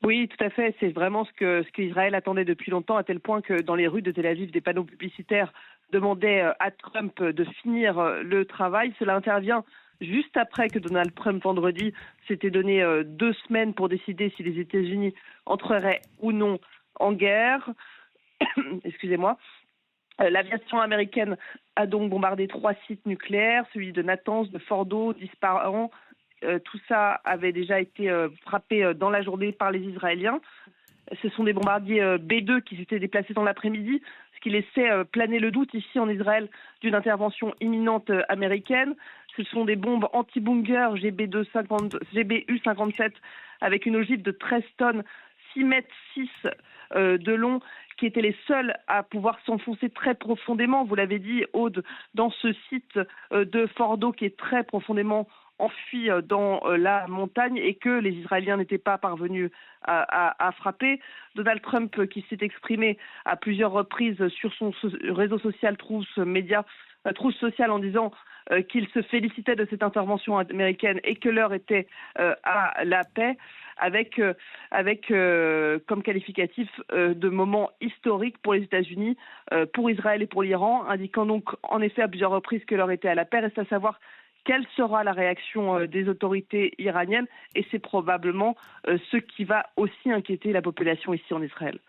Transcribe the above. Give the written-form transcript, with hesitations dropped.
Oui, tout à fait. C'est vraiment ce qu'Israël attendait depuis longtemps, à tel point que dans les rues de Tel Aviv, des panneaux publicitaires demandaient à Trump de finir le travail. Cela intervient juste après que Donald Trump, vendredi, s'était donné 2 semaines pour décider si les États-Unis entreraient ou non en guerre. Excusez-moi. L'aviation américaine a donc bombardé 3 sites nucléaires, celui de Natanz, de Fordo, d'Ispahan. Tout ça avait déjà été frappé dans la journée par les Israéliens. Ce sont des bombardiers B-2 qui s'étaient déplacés dans l'après-midi, ce qui laissait planer le doute ici en Israël d'une intervention imminente américaine. Ce sont des bombes anti-bunker GBU-57 avec une ogive de 13 tonnes, 6 mètres 6 de long, qui étaient les seuls à pouvoir s'enfoncer très profondément. Vous l'avez dit, Aude, dans ce site de Fordo qui est très profondément enfui dans la montagne et que les Israéliens n'étaient pas parvenus à frapper. Donald Trump, qui s'est exprimé à plusieurs reprises sur son réseau social Truth Social, en disant qu'il se félicitait de cette intervention américaine et que l'heure était à la paix, avec comme qualificatif de moment historique pour les États-Unis, pour Israël et pour l'Iran, indiquant donc en effet à plusieurs reprises que l'heure était à la paix. Reste à savoir quelle sera la réaction des autorités iraniennes, et c'est probablement ce qui va aussi inquiéter la population ici en Israël.